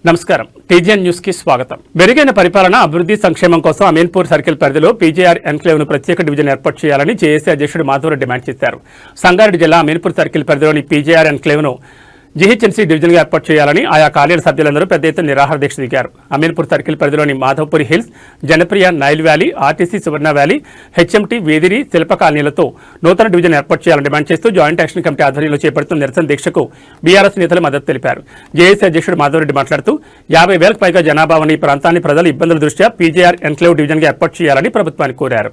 నమస్కారం TGN news కి స్వాగతం. మెరుగైన పరిపాలన, అభివృద్ధి, సంక్షేమం కోసం అమీన్పూర్ సర్కిల్ పరిధిలో పీజేఆర్ ఎన్క్లేవ్ ను ప్రత్యేక డివిజన్ ఏర్పాటు చేయాలని జేఏసీ అధ్యక్షుడు మాధవరెడ్డి డిమాండ్ చేశారు. సంగారెడ్డి జిల్లా అమీన్పూర్ సర్కిల్ పరిధిలోని పీజేఆర్ ఎన్క్లేవ్ ను జీహెచ్ఎంసీ డివిజన్ గా ఏర్పాటు చేయాలని ఆయా కాలేజీ సభ్యులందరూ పెద్ద ఎత్తున నిరాహార దీక్ష దిగారు. అమీన్పూర్ సర్కిల్ పరిధిలోని Madhavapuri hills, Janapriya, Nile valley, RTC Suvarna valley, HMT, Vediri, Shilpa కాలనీలతో నూతన డివిజన్ ఏర్పాటు చేయాలని డిమాండ్ చేస్తూ జాయింట్ యాక్షన్ కమిటీ ఆధ్వర్యంలో చేపడుతున్న నిరసన దీక్షకు బీఆర్ఎస్ నేతలు మద్దతు తెలిపారు. జేఏసీ అధ్యక్షుడు మాధవరెడ్డి మాట్లాడుతూ 50,000కు పైగా జనాభా ఉన్న ఈ ప్రాంతాన్ని ప్రజల ఇబ్బందుల దృష్ట్యా పీజేఆర్ ఎన్క్లేవ్ డివిజన్ గా ఏర్పాటు చేయాలని ప్రభుత్వాన్ని కోరారు.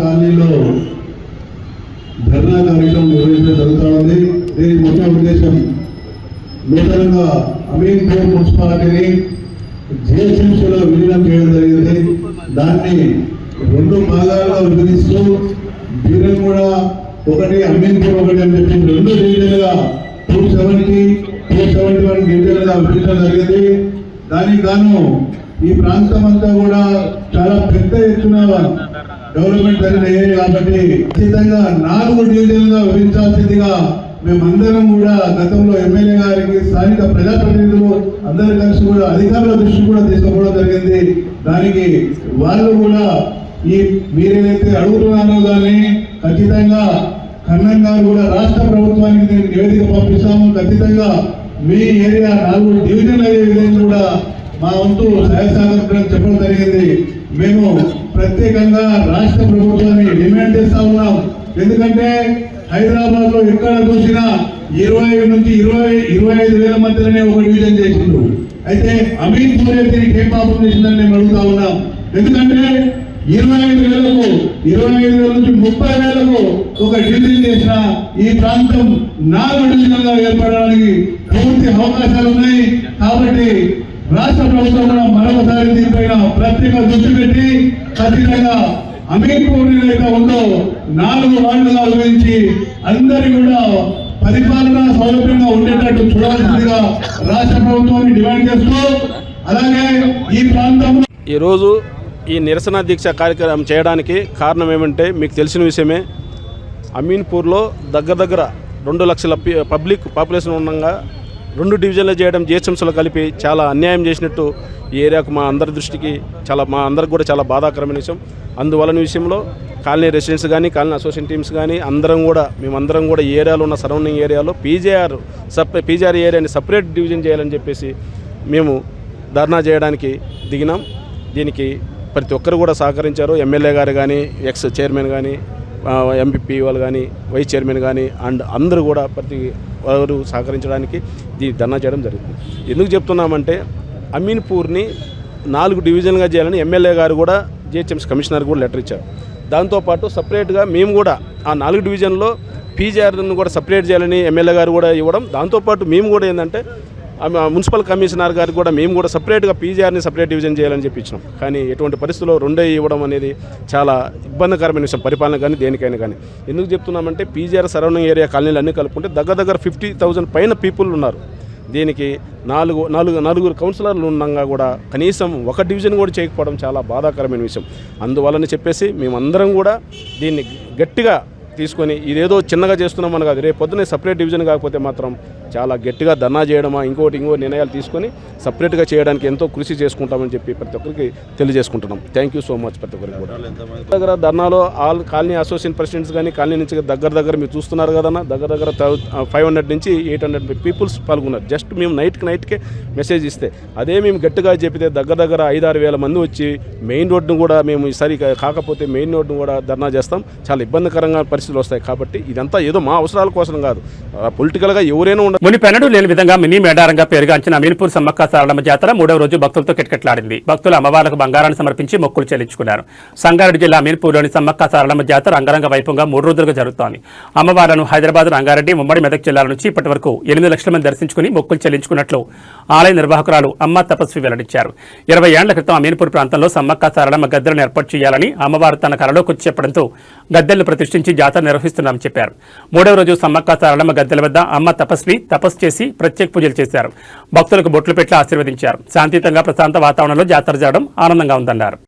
కాలనీలో ధర్నా కార్యక్రమం నిర్వహించడం జరుగుతూ ఉంది. దీని ముఖ్య ఉద్దేశం నూతనంగా అమీన్పూర్ మున్సిపాలిటీని జీహెచ్ఎంసీలో విలీనం చేయడం జరిగింది. దాన్ని 2 భాగాలుగా విభజిస్తూ దీనిని కూడా ఒకటి అమీన్పూర్ ఒకటి అని చెప్పి 2 డివిజన్లుగా 270, 271 డివిజన్లుగా విభజించడం జరిగింది. దానికి గాను ఈ ప్రాంతం అంతా కూడా చాలా పెద్ద ఎత్తున డెవలప్మెంట్ జరిగిన ఏరియా కాబట్టి ఖచ్చితంగా 4 డివిజన్లుగా విభజించాల్సిందిగా మేమందరం కూడా గతంలో ఎమ్మెల్యే గారికి, స్థానిక ప్రజాప్రతినిధులు అందరూ కలిసి కూడా అధికారుల దృష్టి కూడా తీసుకోవడం జరిగింది. దానికి వాళ్ళు కూడా మీరేదైతే అడుగుతున్నారో కానీ ఖచ్చితంగా కన్నన్ గారు కూడా రాష్ట్ర ప్రభుత్వానికి నేను నివేదిక పంపిస్తాము. ఖచ్చితంగా మీ ఏరియా 4 డివిజన్లు అయ్యే విధంగా కూడా మా వంతు సహాయసహకారం చెప్పడం జరిగింది. మేము ప్రత్యేకంగా రాష్ట్ర ప్రభుత్వాన్ని డిమాండ్ చేస్తా ఉన్నాం. ఎందుకంటే హైదరాబాద్ లో ఎక్కడ చూసినా 20 నుంచి 25,000 మధ్యలోనే ఒక డివిజన్ చేసిండ్రు. అయితే అమీన్పూర్ దీనికి ఏం పాపం చేసిందని మేము అడుగుతా ఉన్నాం. ఎందుకంటే 25,000కు 25,000 నుంచి 30,000కు ఒక డివిజన్ చేసిన ఈ ప్రాంతం 4 డివిజన్లుగా ఏర్పడడానికి పూర్తి అవకాశాలు ఉన్నాయి. కాబట్టి రాష్ట్ర ప్రభుత్వం కూడా మరొకసారి దీనిపైన ప్రత్యేక దృష్టి పెట్టి ఖచ్చితంగా అమీన్పూర్ ఏదైతే ఉందో 4 వార్డులుగా విభజించి అందరి కూడా పరిపాలన సౌలభ్యంగా ఉండేటట్టు చూడాల్సిందిగా రాష్ట్ర ప్రభుత్వాన్ని డిమాండ్ చేస్తూ, అలాగే ఈ ప్రాంతంలో ఈరోజు ఈ నిరసన దీక్ష కార్యక్రమం చేయడానికి కారణం ఏమంటే మీకు తెలిసిన విషయమే. అమీన్పూర్లో దగ్గర 2 లక్షల పబ్లిక్ పాపులేషన్ ఉండగా 2 డివిజన్లు చేయడం జీహెచ్ఎంసీలో కలిపి చాలా అన్యాయం చేసినట్టు ఈ ఏరియాకు మా అందరికి కూడా చాలా బాధాకరమైన విషయం. అందువలన విషయంలో కాలనీ రెసిడెంట్స్ కానీ, కాలనీ అసోసియేషన్ టీమ్స్ కానీ మేమందరం కూడా ఈ ఏరియాలో ఉన్న సరౌండింగ్ ఏరియాలో పీజేఆర్ ఏరియాని సపరేట్ డివిజన్ చేయాలని చెప్పేసి మేము ధర్నా చేయడానికి దిగినాం. దీనికి ప్రతి ఒక్కరు కూడా సహకరించారు. ఎమ్మెల్యే గారు కానీ, ఎక్స్ చైర్మన్ కానీ, ఎంపీ వాళ్ళు కానీ, వైస్ చైర్మన్ కానీ అండ్ అందరూ కూడా ప్రతి వారు సహకరించడానికి ధర్నా చేయడం జరిగింది. ఎందుకు చెప్తున్నామంటే అమీన్పూర్ని 4 డివిజన్గా చేయాలని ఎమ్మెల్యే గారు కూడా జీహెచ్ఎంసీ కమిషనర్ కూడా లెటర్ ఇచ్చారు. దాంతోపాటు సపరేట్గా మేము కూడా ఆ 4 డివిజన్లో పీజేఆర్ను కూడా సపరేట్ చేయాలని ఎమ్మెల్యే గారు కూడా ఇవ్వడం, దాంతోపాటు మేము కూడా ఏంటంటే మున్సిపల్ కమిషనర్ గారికి కూడా మేము కూడా సపరేట్గా పీజేఆర్ని సపరేట్ డివిజన్ చేయాలని చెప్పి ఇచ్చినాం. కానీ ఎటువంటి పరిస్థితుల్లో 2 ఇవ్వడం అనేది చాలా ఇబ్బందికరమైన విషయం పరిపాలన కానీ దేనికైనా కానీ. ఎందుకు చెప్తున్నామంటే పీజేఆర్ సరౌండింగ్ ఏరియా కాలనీలు అన్నీ కలుపుకుంటే దగ్గర 50,000 పైన పీపుల్ ఉన్నారు. దీనికి 4 కౌన్సిలర్లు ఉండగా కూడా కనీసం 1 డివిజన్ కూడా చేయకపోవడం చాలా బాధాకరమైన విషయం. అందువలని చెప్పేసి మేమందరం కూడా దీన్ని గట్టిగా తీసుకొని ఇదేదో చిన్నగా చేస్తున్నామని కాదు, రేపు పొద్దునే సపరేట్ డివిజన్ కాకపోతే మాత్రం చాలా గట్టిగా ధర్నా చేయడమా ఇంకోటి నిర్ణయాలు తీసుకొని సపరేట్గా చేయడానికి ఎంతో కృషి చేసుకుంటామని చెప్పి ప్రతి ఒక్కరికి తెలియజేసుకుంటున్నాం. థ్యాంక్ యూ సో మచ్ ప్రతి ఒక్కరికి కూడా. దగ్గర ధర్నాలో ఆల్ కాలనీ అసోసియేషన్ ప్రెసిడెంట్స్ కానీ కాలనీ నుంచి దగ్గర మీరు చూస్తున్నారు కదన్నా, దగ్గర 500 నుంచి 800 పీపుల్స్ పాల్గొన్నారు. జస్ట్ మేము నైట్కే మెసేజ్ ఇస్తే అదే మేము గట్టిగా చెప్పితే దగ్గర 5-6 వేల మంది వచ్చి మెయిన్ రోడ్డును కూడా మేము ఈసారి కాకపోతే మెయిన్ రోడ్డును కూడా ధర్నా చేస్తాం. చాలా ఇబ్బందికరంగా పరిస్థితులు వస్తాయి. కాబట్టి ఇదంతా ఏదో మా అవసరాల కోసం కాదు, పొలిటికల్గా ఎవరైనా ఉండదు. మునిపెన్నడూ లేని విధంగా మినీ మేడారంగా పేరుగాంచిన అమీన్పూర్ సమ్మక్క సారలమ్మ జాతర 3వ రోజు భక్తులతో కిటకిటలాడింది. భక్తులు అమ్మవార్లకు బంగారాన్ని సమర్పించి మొక్కులు చెల్లించుకున్నారు. సంగారెడ్డి జిల్లా అమీన్పూర్లోని సమ్మక్క సారలమ్మ జాతర అంగరంగ వైభవంగా 3 రోజులుగా జరుగుతోంది. అమ్మవార్లను హైదరాబాద్, రంగారెడ్డి, ఉమ్మడి మెదక్ జిల్లాల నుంచి ఇప్పటి వరకు 8 లక్షల మంది దర్శించుకుని మొక్కులు చెల్లించుకున్నట్లు ఆలయ నిర్వాహకురాలు అమ్మ తపస్వి వెల్లడించారు. 20 ఏళ్ల క్రితం అమీన్పూర్ ప్రాంతంలో సమ్మక్క సారలమ్మ గద్దెలను ఏర్పాటు చేయాలని అమ్మవారు తన కలలోకి వచ్చి చెప్పడంతో గద్దెలను ప్రతిష్ఠించి జాతర నిర్వహిస్తున్నామని చెప్పారు. 3వ రోజు సమ్మక్క సారలమ్మ గద్దెల వద్ద అమ్మ తపస్వి తపస్సు చేసి ప్రత్యేక పూజలు చేశారు. భక్తులకు బొట్లు పెట్టి ఆశీర్వదించారు. శాంతియుతంగా ప్రశాంత వాతావరణంలో జాతర జరగడం ఆనందంగా ఉందన్నారు.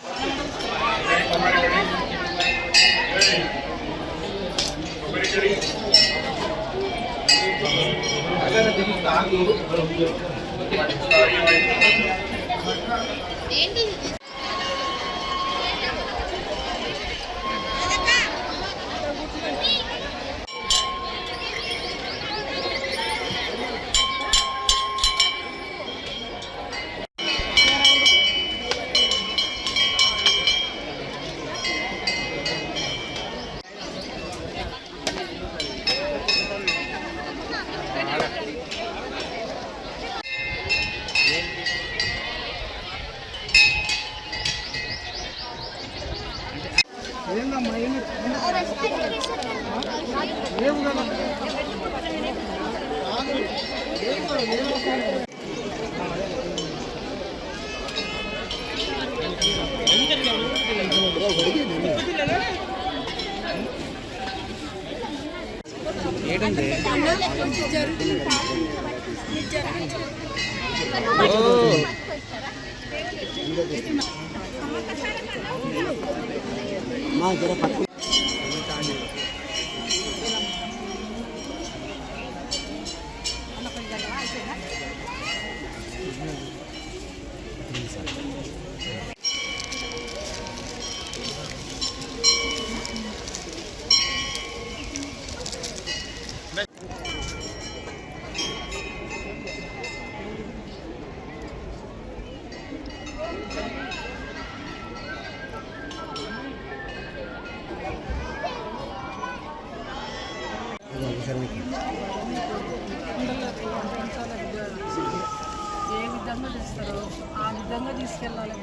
ఏ విధంగా చేస్తారో ఆ విధంగా తీసుకెళ్ళాలి.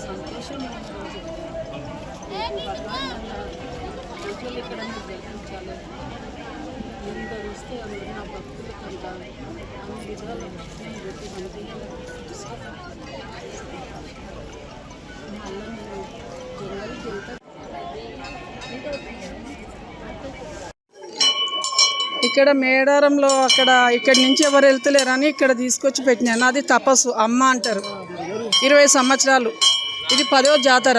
సంతోషం ఇక్కడ జరిగించాలి. అందరూ వస్తే అందరూ నా భక్తులు కంట అన్ని విధాలు పెట్టి మనకి జనాలు జరుగుతారు. ఇక్కడ మేడారంలో ఇక్కడి నుంచి ఎవరు వెళ్తలేరని ఇక్కడ తీసుకొచ్చి పెట్టినాను. అది తపస్సు అమ్మ అంటారు. 20 సంవత్సరాలు ఇది 10వ జాతర.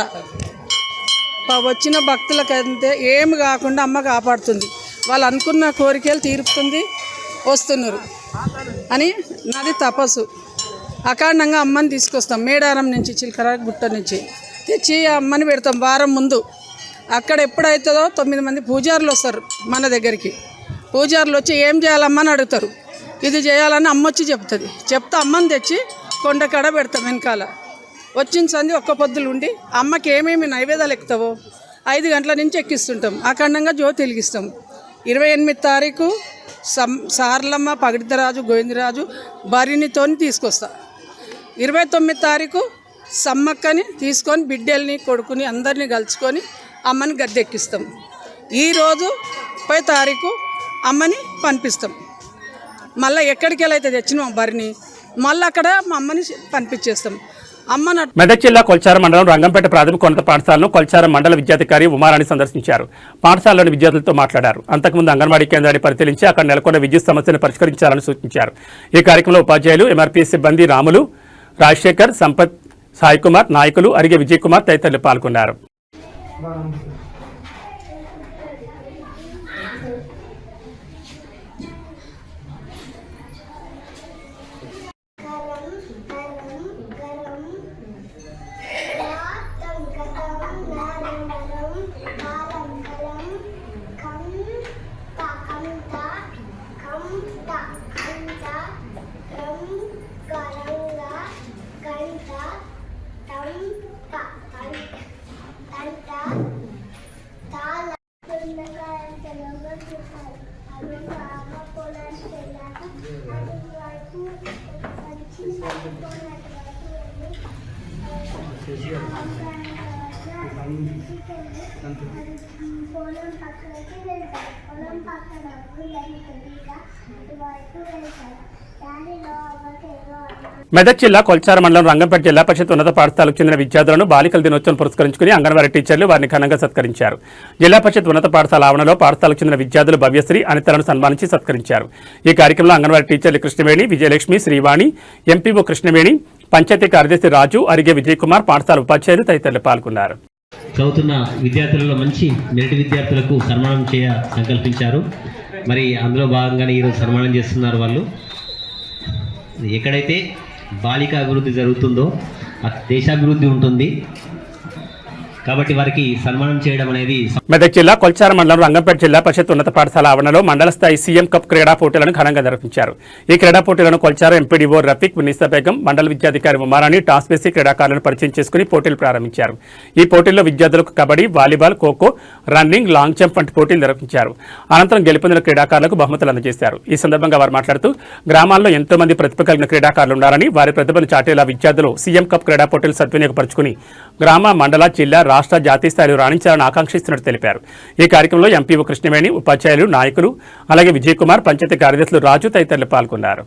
వచ్చిన భక్తులకంటే ఏమి కాకుండా అమ్మ కాపాడుతుంది. వాళ్ళు అనుకున్న కోరికలు తీరుతుంది, వస్తున్నారు అని నాది తపస్సు. అకాండంగా అమ్మని తీసుకొస్తాం మేడారం నుంచి, చిలకర గుట్ట నుంచి తెచ్చి అమ్మని పెడతాం వారం ముందు. అక్కడ ఎప్పుడైతుందో 9 మంది పూజారులు వస్తారు మన దగ్గరికి. పూజారులు వచ్చి ఏం చేయాలమ్మని అడుగుతారు. ఇది చేయాలని అమ్మ వచ్చి చెప్తుంది. చెప్తే అమ్మని తెచ్చి కొండకాడ పెడతాం వెనకాల. వచ్చిన సంది ఒక్క పొద్దులు ఉండి అమ్మకి ఏమేమి నైవేద్యాలు ఎక్కుతావో 5 గంటల నుంచి ఎక్కిస్తుంటాం. అఖండంగా జ్యోతి వెలిగిస్తాం. 28 తారీఖు సారలమ్మ, పగిడితరాజు, గోవిందరాజు బరినితో తీసుకొస్తా. 29 తారీఖు సమ్మక్కని తీసుకొని బిడ్డల్ని కొడుకుని అందరినీ కలుసుకొని అమ్మని గద్దెక్కిస్తాం. ఈరోజు 30 తారీఖు అమ్మని పంపిస్తాం. మళ్ళీ ఎక్కడికి వెళ్ళైతే తెచ్చినాం బరిని మళ్ళీ అక్కడ మా అమ్మని పంపించేస్తాం. మెదక్ జిల్లా కొల్చారం మండలం రంగంపేట ప్రాథమికోన్నత పాఠశాలను కొల్చారం మండల విద్యాధికారి ఉమారాణి సందర్శించారు. పాఠశాలలోని విద్యార్థులతో మాట్లాడారు. అంతకుముందు అంగన్వాడీ కేంద్రాన్ని పరిశీలించి అక్కడ నెలకొన్న విద్యుత్ సమస్యను పరిష్కరించాలని సూచించారు. ఈ కార్యక్రమంలో ఉపాధ్యాయులు, ఎంఆర్పీ సిబ్బంది రాములు, రాజశేఖర్, సంపత్, సాయి కుమార్, నాయకులు అరిగే విజయ్ కుమార్ తదితరులు పాల్గొన్నారు. పొలం పక్కనకి వెళ్తాడు. పొలం పక్కన దాన్ని తెలియక అటువైపు వెళ్తాడు. దానిలో అవ్వకేదో మెదక్ జిల్లా కొల్చార మండలం రంగంపేట జిల్లా పరిషత్ ఉన్నత పాఠశాలకు చెందిన విద్యార్థులను బాలికల దినోత్సవం పురస్కరించుకుని అంగన్వాడీ టీచర్లు వారిని ఘనంగా సత్కరించారు. జిల్లా పరిషత్ ఉన్నత పాఠశాల ఆవరణలో పాఠశాలకు చెందిన విద్యార్థులు భవ్యశ్రీ అనితలను సన్మానించి సత్కరించారు. ఈ కార్యక్రమంలో అంగన్వాడీ టీచర్లు కృష్ణవేణి, విజయలక్ష్మి, శ్రీవాణి, ఎంపీఓ కృష్ణవేణి, పంచాయతీ కార్యదర్శి రాజు, అరిగే విజయకుమార్, పాఠశాల ఉపాధ్యాయులు తదితరులు పాల్గొన్నారు. చదువుతున్న విద్యార్థులలో మంచి మెరిట్ విద్యార్థులకు సన్మానం సంకల్పించారు. మరి అందులో భాగంగానే ఈరోజు సన్మానం చేస్తున్నారు. వాళ్ళు ఎక్కడైతే బాలిక అభివృద్ధి జరుగుతుందో దేశాభివృద్ధి ఉంటుంది కాబట్టి వారికి సన్మానం చేయడం అనేది. మెదక్ జిల్లా కొల్చార మండలం రంగంపేట జిల్లా పరిషత్ ఉన్నత పాఠశాల ఆవరణలో మండల స్థాయి సీఎం కప్ క్రీడా పోటీలను ఘనంగా నిర్వహించారు. ఈ క్రీడా పోటీలను కొల్చార ఎంపీడీఓ రఫీక్, మునీసా బేగం, మండల విద్యాధికారి ఉమారాణి టాస్ వేసి క్రీడాకారులను పరిచయం చేసుకుని పోటీలు ప్రారంభించారు. ఈ పోటీల్లో విద్యార్థులకు kabaddi, volleyball, kho kho, running, long jump వంటి పోటీలు నిర్వహించారు. అనంతరం గెలుపొందిన క్రీడాకారులకు బహుమతులు అందజేశారు. ఈ సందర్భంగా వారు మాట్లాడుతూ గ్రామాల్లో ఎంతో మంది ప్రతిభ కలిగిన క్రీడాకారులు ఉన్నారని, వారి ప్రతిభను చాటేలా విద్యార్థులు సీఎం కప్ క్రీడా పోటీలు సద్వినియోగపరుచుకుని గ్రామ, మండల, జిల్లా, రాష్ట్ర, జాతీయ స్థాయిలో రాణించాలని ఆకాంక్షిస్తున్నట్టు తెలిపారు. ఈ కార్యక్రమంలో ఎంపీఓ కృష్ణవేణి, ఉపాధ్యాయులు, నాయకులు, అలాగే విజయకుమార్, పంచాయతీ కార్యదర్శులు రాజు తదితరులు పాల్గొన్నారు.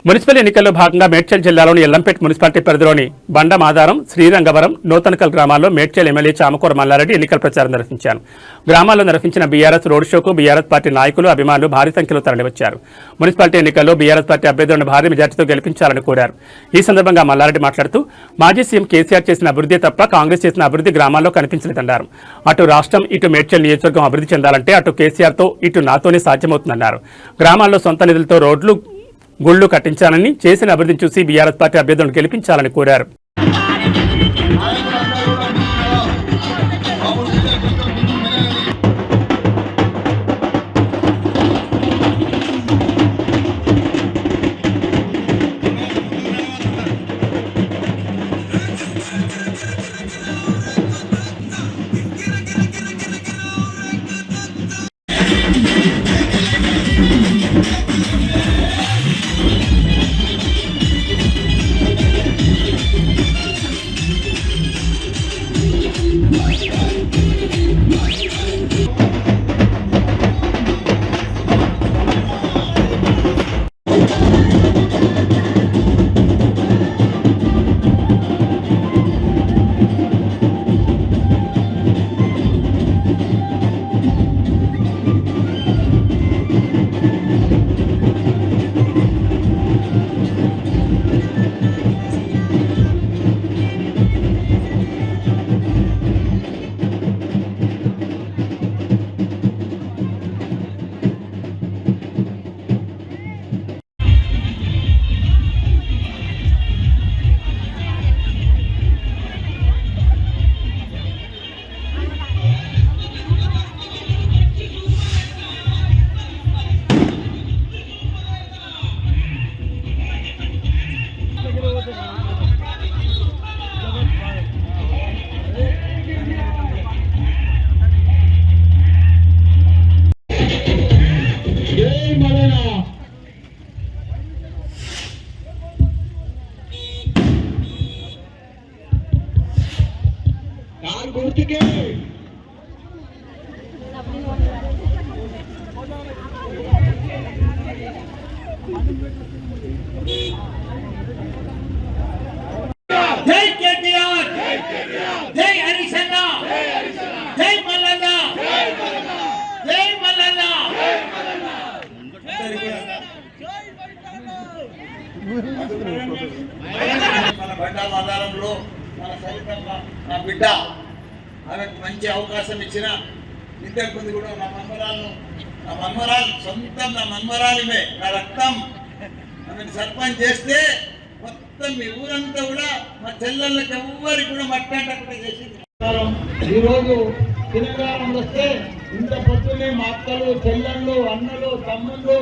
మున్సిపల్ ఎన్నికల్లో భాగంగా మేడ్చల్ జిల్లాలోని ఎల్లంపేట మున్సిపాలిటీ పరిధిలోని బండమాదారం, శ్రీరంగవరం, నూతనకల్ గ్రామాల్లో మేడ్చల్ ఎమ్మెల్యే చామకూర మల్లారెడ్డి ఎన్నికల ప్రచారం నిర్వహించారు. గ్రామాల్లో నిర్వహించిన బీఆర్ఎస్ రోడ్ షోకు బీఆర్ఎస్ పార్టీ నాయకులు, అభిమానులు భారీ సంఖ్యలో తరలివచ్చారు. మున్సిపాలిటీ ఎన్నికల్లో బీఆర్ఎస్ పార్టీ అభ్యర్థులను భారీ మెజార్టీతో గెలిపించాలని కోరారు. ఈ సందర్భంగా మల్లారెడ్డి మాట్లాడుతూ మాజీ సీఎం కేసీఆర్ చేసిన అభివృద్ధి తప్ప కాంగ్రెస్ చేసిన అభివృద్ధి గ్రామాల్లో కనిపించలేదన్నారు. అటు రాష్ట్రం, ఇటు మేడ్చల్ నియోజకవర్గం అభివృద్ధి చెందాలంటే అటు కేసీఆర్తో, ఇటు నాతోనే సాధ్యమవుతుందన్నారు. గ్రామాల్లో సొంత నిధులతో రోడ్లు, గుళ్లు కట్టించాలని, చేసిన అభివృద్ధిని చూసి బీఆర్ఎస్ పార్టీ అభ్యర్థులను గెలిపించాలని కోరారు. కారు గుర్తుకే జై కేటీఆర్, జై హరిశన్న, జై మల్లన్న, జై మల్లన్న. మన బండాల ఆధారంలో మన సరితమ్మ నా బిడ్డ ఆమెకు మంచి అవకాశం ఇచ్చిన ఇంతకుముందు కూడా నా మన్మరాలు సొంతం నా మన్మరాలిమే, నా రక్తం. ఆమెను సర్పంచ్ చేస్తే మొత్తం మీ ఊరంతా కూడా మా చెల్లెళ్ళకి ఎవ్వరికి కూడా మట్టంటకుండా చేసింది. ఈరోజు తెలంగాణ వస్తే ఇంత పొద్దునే మా అక్కలు, చెల్లెళ్ళు, అన్నలు, తమ్ముళ్ళు,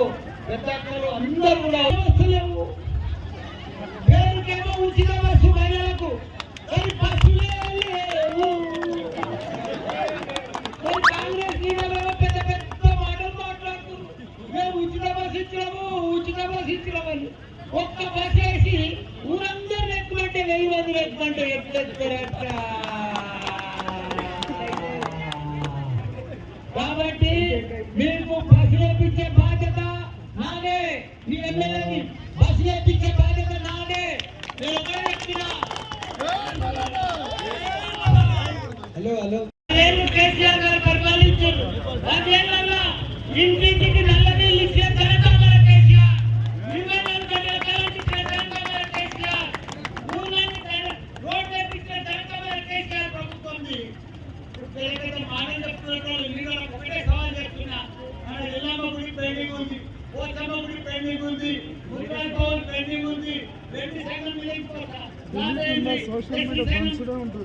పెద్దక్కలు అందరూ కూడా వస్తలేవు. పేరుకేమో ఉచిత బస్సు మహిళలకు, కానీ బస్సులే లేవు. కాంగ్రెస్ లీడర్లు పెద్ద పెద్ద మాటలు మాట్లాడుతున్నారు. మేము ఉచిత బస్సు ఇచ్చినాము, ఉచిత బస్సు ఇచ్చినామని. ఒక్క బస్సు వేసి ఊరందరూ ఎక్కుమంటే 1000 మంది ఎక్కుమంటే ఎట్లా? కాబట్టి మేము బస్సు వేయించే బాధ్యత నాదే, మీ ఎమ్మెల్యేని బస్సు వేయించే బాధ్యత నాదే. నేను ఒకటే చెప్తున్నా. హలో కేసీఆర్ గారు పరిపాలించారు. 10 ఏళ్ళ ఇంటింటికి నల్ల నీళ్ళు ఇచ్చే ఘనత మన కేసీఆర్. 24 గంటల కరెంట్ ఇచ్చే ఘనత మన కేసీఆర్. ఊళ్ళని రోడ్ వేయించే ఘనత మన కేసీఆర్ ప్రభుత్వంది. మానే చెప్తున్నట్టు మీరు ఒకటే సవాల్ చేస్తున్నా. మన ఎల్లమ్మ గుడి పెండింగ్ ఉంది, పోచమ్మ గుడి పెండింగ్ ఉంది, మున్సిపల్ భవన్ పెండింగ్ ఉంది, 2 సెకండ్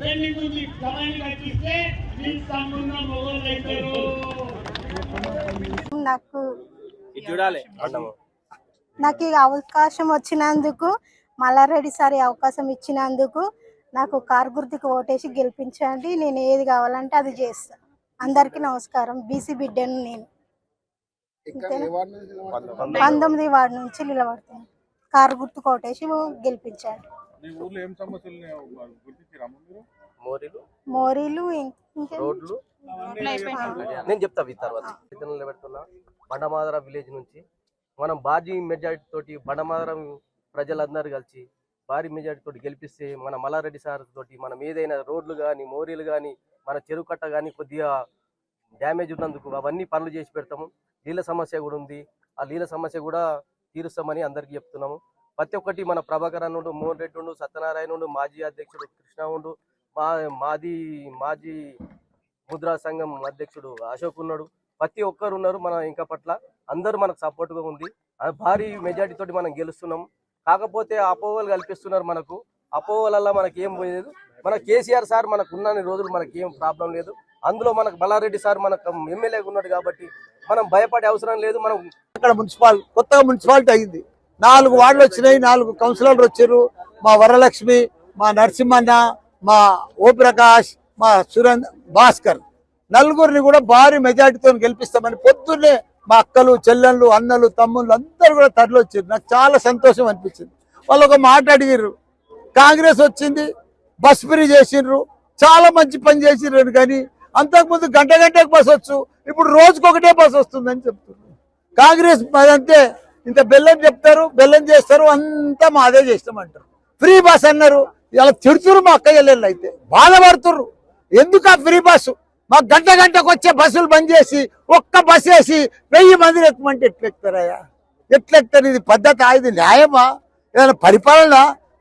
పెండింగ్ ఉంది. కమాండ్ కట్టిస్తే మీ తమ్మున్న మొగోళ్ళు అవుతారు. నాకు ఈ అవకాశం వచ్చినందుకు, మల్లారెడ్డి సార్ ఈ అవకాశం ఇచ్చినందుకు నాకు కారు గుర్తుకు ఓటేసి గెలిపించండి. నేను ఏది కావాలంటే అది చేస్తా. అందరికీ నమస్కారం. బీసీ బిడ్డను నేను. 19వ వార్డు నుంచి నిలబడుతున్నాను. కారు గుర్తుకు ఓటేసి గెలిపించండి. మోరీలు రోడ్లు నేను చెప్తా తర్వాత నిలబెడుతున్నా. బండమాదర విలేజ్ నుంచి మనం భారీ మెజారిటీ తోటి బండమాదర ప్రజలందరూ కలిసి భారీ మెజారిటీ తోటి గెలిపిస్తే మన మల్లారెడ్డి సార్ తోటి మనం ఏదైనా రోడ్లు కానీ, మోరీలు కానీ, మన చెరువు కట్ట కానీ కొద్దిగా డ్యామేజ్ ఉన్నందుకు అవన్నీ పనులు చేసి పెడతాము. నీళ్ళ సమస్య కూడా ఉంది, ఆ నీళ్ళ సమస్య కూడా తీరుస్తామని అందరికీ చెప్తున్నాము. ప్రతి ఒక్కటి మన ప్రభాకర్ అన్నుండు, మోహన్ రెడ్డి ఉండు, సత్యనారాయణ, మాజీ అధ్యక్షుడు కృష్ణ ఉండు, మాజీ ముద్రా సంఘం అధ్యక్షుడు అశోక్ ఉన్నాడు. ప్రతి ఒక్కరు ఉన్నారు మన ఇంకా పట్ల. అందరూ మనకు సపోర్ట్గా ఉంది. భారీ మెజారిటీ తోటి మనం గెలుస్తున్నాం. కాకపోతే అపోహలు కల్పిస్తున్నారు మనకు. అపోహలల్లో మనకి ఏం పోయేది. మన కేసీఆర్ సార్ మనకు ఉన్నన్ని రోజులు మనకి ఏం ప్రాబ్లం లేదు. అందులో మనకు మల్లారెడ్డి సార్ మనకు ఎమ్మెల్యేగా ఉన్నాడు కాబట్టి మనం భయపడే అవసరం లేదు. మనం అక్కడ కొత్తగా మున్సిపాలిటీ అయింది. 4 వార్డులు వచ్చినాయి, 4 కౌన్సిలర్లు వచ్చారు. మా వరలక్ష్మి, మా నరసింహన్న, మా ఓపిప్రకాష్, మా భాస్కర్, నలుగురిని కూడా భారీ మెజార్టీతో గెలిపిస్తామని పొద్దున్నే మా అక్కలు, చెల్లెళ్ళు, అన్నలు, తమ్ముళ్ళు అందరూ కూడా తరలి వచ్చారు. నాకు చాలా సంతోషం అనిపించింది. వాళ్ళు ఒక మాట అడిగారు, కాంగ్రెస్ వచ్చింది, బస్ ఫ్రీ చేసిండ్రు, చాలా మంచి పని చేసిండ్రు. కానీ అంతకుముందు గంటకు బస్ వచ్చు, ఇప్పుడు రోజుకొకటే బస్ వస్తుందని చెప్తున్నారు. కాంగ్రెస్ అదంతే, ఇంత బెల్లం చెప్తారు, బెల్లం చేస్తారు, అంతా మాదే చేస్తామంటారు. ఫ్రీ బస్ అన్నారు, ఇలా తిడుతురు మా అక్క చెల్లెళ్ళు. అయితే బాధపడుతుర్రు, ఎందుకు ఆ ఫ్రీ బస్సు? మాకు గంటకు వచ్చే బస్సులు బంద్ చేసి ఒక్క బస్ వేసి 1000 మందిని ఎక్కుమంటే ఎట్లెక్తారయ్యా? ఎట్లెక్తారు? ఇది పద్ధతి? ఇది న్యాయమా? ఏదైనా పరిపాలన?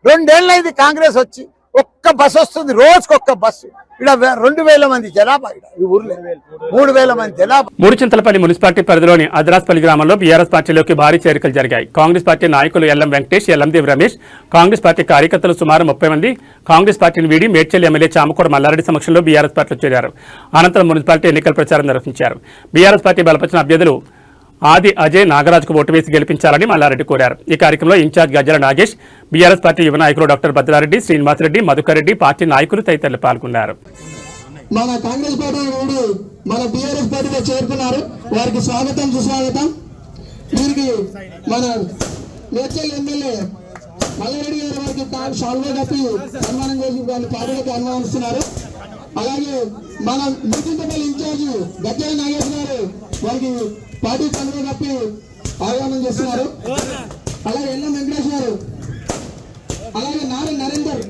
2 ఏళ్ళు అయింది కాంగ్రెస్ వచ్చి, ఒక్క బస్సు వస్తుంది, రోజుకొక్క బస్సు. ఇక్కడ 2000 మంది జనాభా, ఈ ఊర్లో 3000 మంది జనాభా. మూడుచింతలపల్లి మున్సిపాలిటీ పరిధిలోని అద్రాస్పల్లి గ్రామంలో బీఆర్ఎస్ పార్టీలోకి భారీ చేరికలు జరిగాయి. కాంగ్రెస్ పార్టీ నాయకులు ఎల్లం వెంకటేష్, ఎల్లందేవి రమేష్, కాంగ్రెస్ పార్టీ కార్యకర్తలు సుమారు 30 మంది కాంగ్రెస్ పార్టీని వీడి మేడ్చల్ ఎమ్మెల్యే చామకూర మల్లారెడ్డి సమక్షంలో బీఆర్ఎస్ పార్టీలో చేరారు. అనంతరం మున్సిపాలిటీ ఎన్నికల ప్రచారం నిర్వహించారు. బీఆర్ఎస్ పార్టీ బలపరిచిన అభ్యర్థులు ఆది అజయ్ నాగరాజుకు ఓటు వేసి గెలిపించాలని మల్లారెడ్డి కోరారు. ఈ కార్యక్రమంలో ఇన్ఛార్జ్ గజ్జల నాగేష్, బీఆర్ఎస్ పార్టీ యువ నాయకులు డాక్టర్ భద్రారెడ్డి, శ్రీనివాసరెడ్డి, మధుకర్ రెడ్డి, పార్టీ నాయకులు తదితరులు పాల్గొన్నారు. మన కాంగ్రెస్ పార్టీ నుండి మన బీఆర్ఎస్ పార్టీలో చేరుకున్నారు. వారికి స్వాగతం, సుస్వాగతం. వీరికి మన మేడ్చల్ ఎమ్మెల్యే మల్లారెడ్డి గారు వారికి షాల్వా కప్పి సన్మానం చేసి వారిని పార్టీలోకి ఆహ్వానిస్తున్నారు. అలాగే మన నూతింతపల్లి ఇన్ఛార్జ్ గజ్జల నాగేష్ గారు వారికి పార్టీ పండుగ కప్పి ఆహ్వానం చేస్తున్నారు. అలాగే ఎల్లం వెంకటేష్ గారు, అలాగే నారి నరేందర్,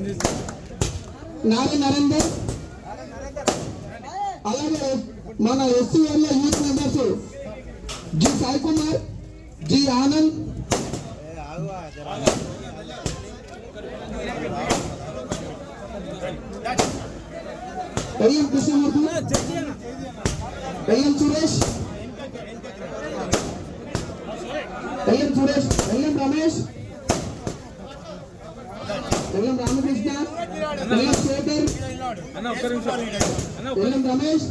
అలాగే మన SC area youth members G Sai Kumar, G Anand, LM Krishnamurthy, LM Suresh, LM Ramesh, LM Ramakrishna, LM Shekar, LM Ramesh,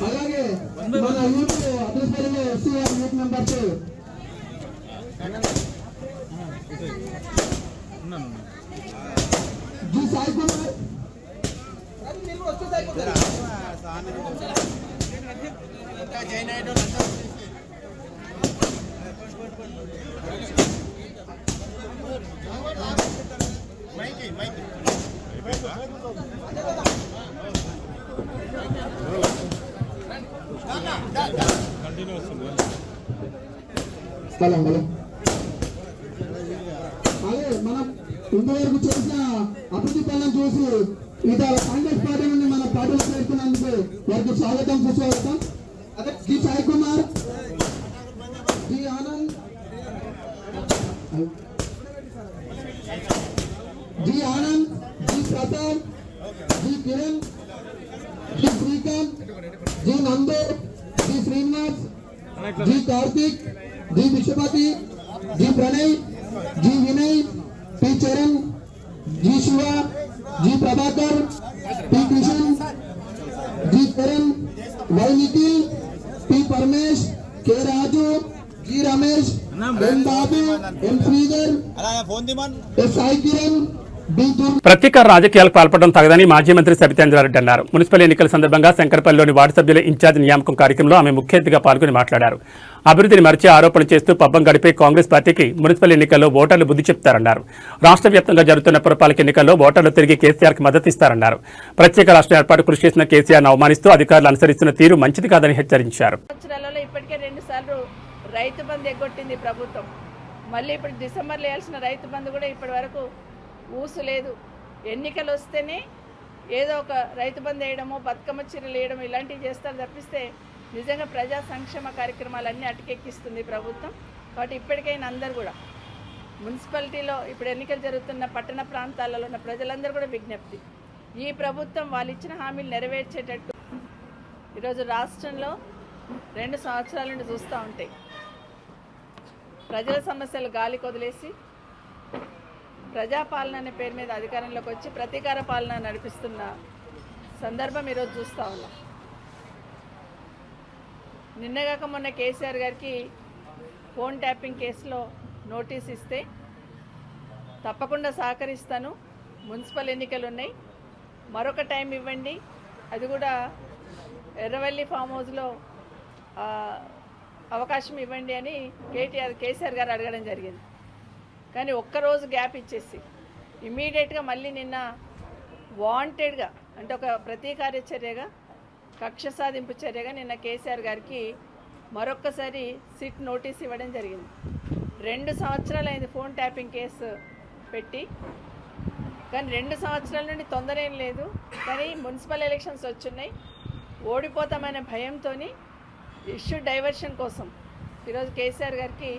అలాగే మన యూత్ అదృష్టంలో SCR youth members G Sai Kumar, అదే మనం ఇంతవరకు చేసిన అభివృద్ధి పనులను చూసి ఇతర కాంగ్రెస్ పార్టీ నుండి మన పార్టీలో చేరుతున్నందుకు వారికి స్వాగతం సుస్వాగతం. అదే G Sai Kumar, G Anand, G Prasad, G Kiran, G Srikanth, G Nandu, G Srinivas, G Karthik, G Vishwapati, G Pranay, G Vinay, P Charan, G Shiva, G Prabhakar, P Kishan, G Charan, Y Nikhil, P Paramesh, K Raju, G Ramesh, M Babu, M Sridhar, S Sai Kiran, ప్రతీకార రాజకీయాలకు పాల్పడడం తగదని మాజీ మంత్రి సబితేంద్రారెడ్డి అన్నారు. మున్సిపల్ ఎన్నికల సందర్భంగా శంకరపల్లిలోని వార్డు సభ్యుల ఇన్ఛార్జ్ నియామకం కార్యక్రమంలో ఆమె ముఖ్య అతిథిగా పాల్గొని మాట్లాడారు. అభివృద్ధిని మరిచి ఆరోపణలు చేస్తూ పబ్బం గడిపే కాంగ్రెస్ పార్టీకి మున్సిపల్ ఎన్నికల్లో ఓటర్లు బుద్ధి చెప్తారన్నారు. రాష్ట్ర వ్యాప్తంగా జరుగుతున్న పురపాలక ఎన్నికల్లో ఓటర్లు తిరిగి కేసీఆర్కి మద్దతిస్తారన్నారు. ప్రత్యేక రాష్ట్ర ఏర్పాటు కృషి చేసిన కేసీఆర్ను అవమానిస్తూ అధికారులు అనుసరిస్తున్న తీరు మంచిది కాదని హెచ్చరించారు. ఇప్పటికే 2 సార్లు రైతు బంధు ఎగ్గొట్టింది ప్రభుత్వం. మళ్ళీ ఇప్పుడు డిసెంబర్లో వేయాల్సిన రైతు బంధు కూడా ఇప్పటి వరకు ఊసు లేదు. ఎన్నికలు వస్తేనే ఏదో ఒక రైతు బంధు వేయడమో బతుకమ్మ చీరలు వేయడం ఇలాంటివి చేస్తారు తప్పిస్తే నిజంగా ప్రజా సంక్షేమ కార్యక్రమాలన్నీ అటకెక్కిస్తుంది ప్రభుత్వం. కాబట్టి ఇప్పటికైనా అందరూ కూడా మున్సిపాలిటీలో ఇప్పుడు ఎన్నికలు జరుగుతున్న పట్టణ ప్రాంతాలలో ఉన్న ప్రజలందరూ కూడా విజ్ఞప్తి, ఈ ప్రభుత్వం వాళ్ళు ఇచ్చిన హామీలు నెరవేర్చేటట్టు. ఈరోజు రాష్ట్రంలో 2 సంవత్సరాల నుండి చూస్తూ ఉంటాయి ప్రజల సమస్యలు గాలికి వదిలేసి ప్రజాపాలన అనే పేరు మీద అధికారంలోకి వచ్చి ప్రతీకార పాలన నడిపిస్తున్న సందర్భం ఈరోజు చూస్తూ ఉన్నాం. నిన్నగాక మొన్న కేసీఆర్ గారికి ఫోన్ ట్యాపింగ్ కేసులో నోటీస్ ఇస్తే తప్పకుండా సహకరిస్తాను, మున్సిపల్ ఎన్నికలు ఉన్నాయి, మరొక టైం ఇవ్వండి, అది కూడా ఎర్రవల్లి ఫామ్ హౌస్లో అవకాశం ఇవ్వండి అని కేసీఆర్ గారు అడగడం జరిగింది. కానీ ఒక్కరోజు గ్యాప్ ఇచ్చేసి ఇమ్మీడియట్గా మళ్ళీ నిన్న వాంటెడ్గా అంటే ఒక ప్రతీకార చర్యగా కక్ష సాధింపు చర్యగా నిన్న కేసీఆర్ గారికి మరొక్కసారి సిట్ నోటీస్ ఇవ్వడం జరిగింది. 2 సంవత్సరాలు అయింది ఫోన్ ట్యాపింగ్ కేసు పెట్టి, కానీ 2 సంవత్సరాల నుండి తొందర ఏం లేదు. కానీ మున్సిపల్ ఎలక్షన్స్ వచ్చున్నాయి, ఓడిపోతామనే భయంతో ఇష్యూ డైవర్షన్ కోసం ఈరోజు కేసీఆర్ గారికి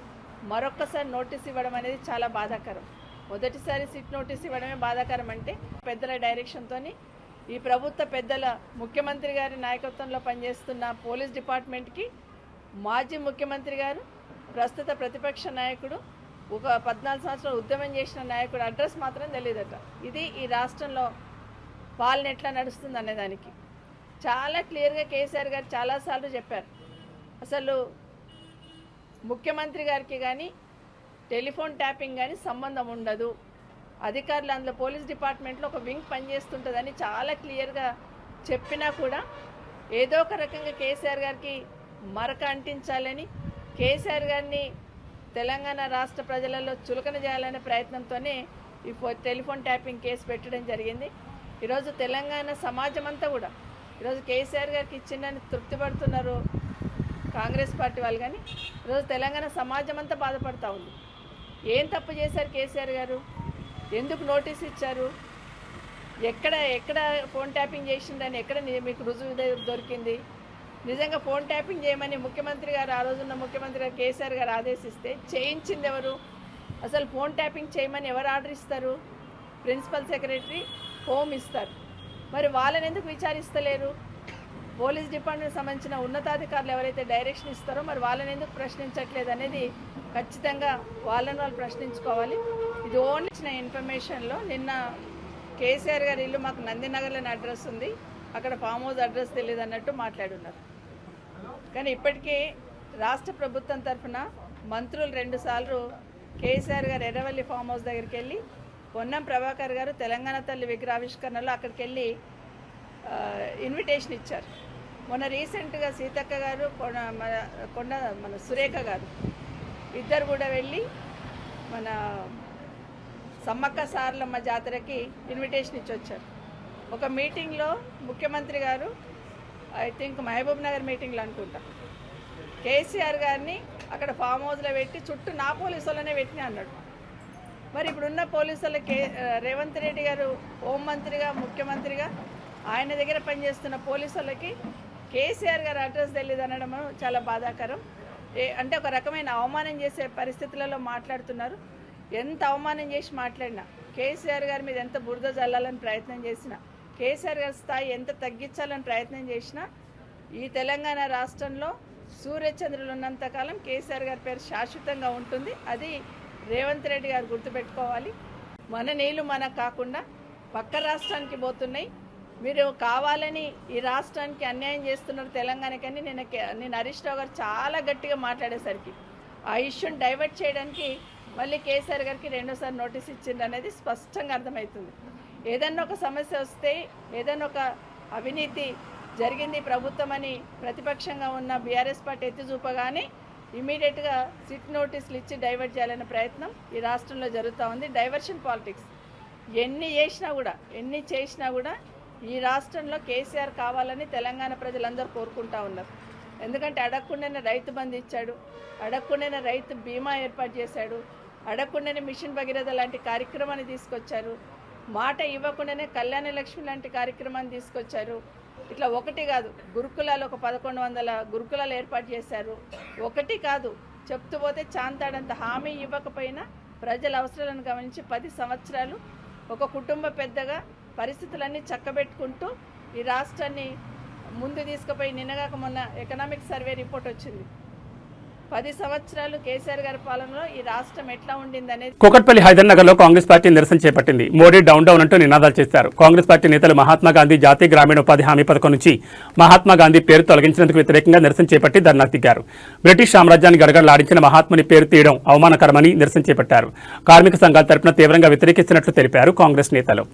మరొక్కసారి నోటీస్ ఇవ్వడం అనేది చాలా బాధాకరం. మొదటిసారి సిట్ నోటీస్ ఇవ్వడమే బాధాకరం అంటే పెద్దల డైరెక్షన్తో ఈ ప్రభుత్వ పెద్దల ముఖ్యమంత్రి గారి నాయకత్వంలో పనిచేస్తున్న పోలీస్ డిపార్ట్మెంట్కి మాజీ ముఖ్యమంత్రి గారు ప్రస్తుత ప్రతిపక్ష నాయకుడు ఒక 14 సంవత్సరాలు ఉద్యమం చేసిన నాయకుడు అడ్రస్ మాత్రం తెలియదట. ఇది ఈ రాష్ట్రంలో పాలన ఎట్లా నడుస్తుంది అనేదానికి చాలా క్లియర్గా కేసీఆర్ గారు చాలాసార్లు చెప్పారు. అసలు ముఖ్యమంత్రి గారికి కానీ టెలిఫోన్ ట్యాపింగ్ కానీ సంబంధం ఉండదు, అధికారులు అందులో పోలీస్ డిపార్ట్మెంట్లో ఒక వింగ్ పనిచేస్తుంటుందని చాలా క్లియర్గా చెప్పినా కూడా ఏదో ఒక రకంగా కేసీఆర్ గారికి మరక అంటించాలని, కేసీఆర్ గారిని తెలంగాణ రాష్ట్ర ప్రజలలో చులకన చేయాలనే ప్రయత్నంతోనే ఈ టెలిఫోన్ ట్యాపింగ్ కేసు పెట్టడం జరిగింది. ఈరోజు తెలంగాణ సమాజం అంతా కూడా ఈరోజు కేసీఆర్ గారికి ఇచ్చిందని తృప్తి పడుతున్నారు కాంగ్రెస్ పార్టీ వాళ్ళు, కానీ ఈరోజు తెలంగాణ సమాజం అంతా బాధపడుతూ ఉంది. ఏం తప్పు చేశారు కేసీఆర్ గారు? ఎందుకు నోటీస్ ఇచ్చారు? ఎక్కడ ఫోన్ ట్యాపింగ్ చేసిందని ఎక్కడ మీకు రుజువు దొరికింది? నిజంగా ఫోన్ ట్యాపింగ్ చేయమని ముఖ్యమంత్రి గారు, ఆ రోజున్న ముఖ్యమంత్రి గారు కేసీఆర్ గారు ఆదేశిస్తే చేయించింది ఎవరు? అసలు ఫోన్ ట్యాపింగ్ చేయమని ఎవరు ఆర్డర్ ఇస్తారు? ప్రిన్సిపల్ సెక్రటరీ, హోమ్ ఇస్తారు. మరి వాళ్ళని ఎందుకు విచారిస్తలేరు? పోలీస్ డిపార్ట్మెంట్ సంబంధించిన ఉన్నతాధికారులు ఎవరైతే డైరెక్షన్ ఇస్తారో మరి వాళ్ళని ఎందుకు ప్రశ్నించట్లేదు అనేది ఖచ్చితంగా వాళ్ళని వాళ్ళు ప్రశ్నించుకోవాలి. ఇది ఓన్లీ ఇచ్చిన ఇన్ఫర్మేషన్లో నిన్న కేసీఆర్ గారి ఇల్లు మాకు నందినగర్లోని అడ్రస్ ఉంది, అక్కడ ఫామ్ హౌస్ అడ్రస్ తెలియదు అన్నట్టు మాట్లాడున్నారు. కానీ ఇప్పటికే రాష్ట్ర ప్రభుత్వం తరఫున మంత్రులు 2 సార్లు కేసీఆర్ గారు ఎర్రవల్లి ఫామ్ హౌస్ దగ్గరికి వెళ్ళి, పొన్నం ప్రభాకర్ గారు తెలంగాణ తల్లి విగ్రహావిష్కరణలో అక్కడికి వెళ్ళి ఇన్విటేషన్ ఇచ్చారు. మొన్న రీసెంట్గా సీతక్క గారు, మన సురేఖ గారు ఇద్దరు కూడా వెళ్ళి మన సమ్మక్క సారలమ్మ జాతరకి ఇన్విటేషన్ ఇచ్చి వచ్చారు. ఒక మీటింగ్లో ముఖ్యమంత్రి గారు, ఐ థింక్ మహబూబ్ నగర్ మీటింగ్లో అనుకుంటా, కేసీఆర్ గారిని అక్కడ ఫామ్ హౌస్లో పెట్టి చుట్టూ నా పోలీసులనే పెట్టినా అన్నాడు. మరి ఇప్పుడున్న పోలీసులకి రేవంత్ రెడ్డి గారు హోంమంత్రిగా, ముఖ్యమంత్రిగా ఆయన దగ్గర పనిచేస్తున్న పోలీసులకి కేసీఆర్ గారు అడ్రస్ తెలియదు అనడం చాలా బాధాకరం. అంటే ఒక రకమైన అవమానం చేసే పరిస్థితులలో మాట్లాడుతున్నారు. ఎంత అవమానం చేసి మాట్లాడినా, కేసీఆర్ గారి మీద ఎంత బురద జల్లాలని ప్రయత్నం చేసినా, కేసీఆర్ గారి స్థాయి ఎంత తగ్గించాలని ప్రయత్నం చేసినా, ఈ తెలంగాణ రాష్ట్రంలో సూర్యచంద్రులు ఉన్నంతకాలం కేసీఆర్ గారి పేరు శాశ్వతంగా ఉంటుంది. అది రేవంత్ రెడ్డి గారు గుర్తుపెట్టుకోవాలి. మన నీళ్లు మనకు కాకుండా పక్క రాష్ట్రానికి పోతున్నాయి. మీరు కావాలని ఈ రాష్ట్రానికి అన్యాయం చేస్తున్నారు తెలంగాణకని నేను హరీష్ రావు గారు చాలా గట్టిగా మాట్లాడేసరికి ఆ ఇష్యూని డైవర్ట్ చేయడానికి మళ్ళీ కేసీఆర్ గారికి 2సారి నోటీస్ ఇచ్చింది అనేది స్పష్టంగా అర్థమవుతుంది. ఏదన్నా ఒక సమస్య వస్తే, ఏదన్నా ఒక అవినీతి జరిగింది ప్రభుత్వం అని ప్రతిపక్షంగా ఉన్న బీఆర్ఎస్ పార్టీ ఎత్తి చూపగానే ఇమీడియట్గా సిట్ నోటీసులు ఇచ్చి డైవర్ట్ చేయాలనే ప్రయత్నం ఈ రాష్ట్రంలో జరుగుతూ ఉంది. డైవర్షన్ పాలిటిక్స్ ఎన్ని చేసినా కూడా ఈ రాష్ట్రంలో కేసీఆర్ కావాలని తెలంగాణ ప్రజలందరూ కోరుకుంటా ఉన్నారు. ఎందుకంటే అడగకుండానే రైతు బంధు ఇచ్చాడు, అడగకుండానే రైతు బీమా ఏర్పాటు చేశాడు, అడగకుండానే మిషన్ భగీరథ లాంటి కార్యక్రమాన్ని తీసుకొచ్చారు, మాట ఇవ్వకుండానే కళ్యాణ లక్ష్మి లాంటి కార్యక్రమాన్ని తీసుకొచ్చారు. ఇట్లా ఒకటి కాదు, గురుకులాలు ఒక 1100 గురుకులాలు ఏర్పాటు చేశారు. ఒకటి కాదు, చెప్తూ పోతే చాంతాడంత హామీ ఇవ్వకపోయినా ప్రజల అవసరాలను గమనించి 10 సంవత్సరాలు ఒక కుటుంబ పెద్దగా పరిస్థితులన్నీ చక్కబెట్టుకుంటూ ఈ రాష్ట్రాన్ని ముందు తీసుకుపోయి, నిన్నగాక మొన్న ఎకనామిక్ సర్వే రిపోర్ట్ వచ్చింది. 10 సంవత్సరాలు కేసీఆర్ గారి పాలనలో ఈ రాష్ట్రం ఎట్లా ఉండిందనేది. కూకట్పల్లి హైదర్నగర్లో కాంగ్రెస్ పార్టీ నిరసన చేపట్టింది. మోడీ డౌన్ డౌన్ అంటూ నినాదాలు చేశారు. కాంగ్రెస్ పార్టీ నేతలు మహాత్మా గాంధీ జాతీయ గ్రామీణ ఉపాధి హామీ పథకం నుంచి మహాత్మా గాంధీ పేరు తొలగించినందుకు వ్యతిరేకంగా నిరసన చేపట్టి ధర్నాకు దిగారు. బ్రిటిష్ సామ్రాజ్యాన్ని గడగడలాడించిన మహాత్ముని పేరు తీయడం అవమానకరమని నిరసన చేపట్టారు. కార్మిక సంఘాల తరపున తీవ్రంగా వ్యతిరేకిస్తున్నట్లు తెలిపారు కాంగ్రెస్ నేతలు.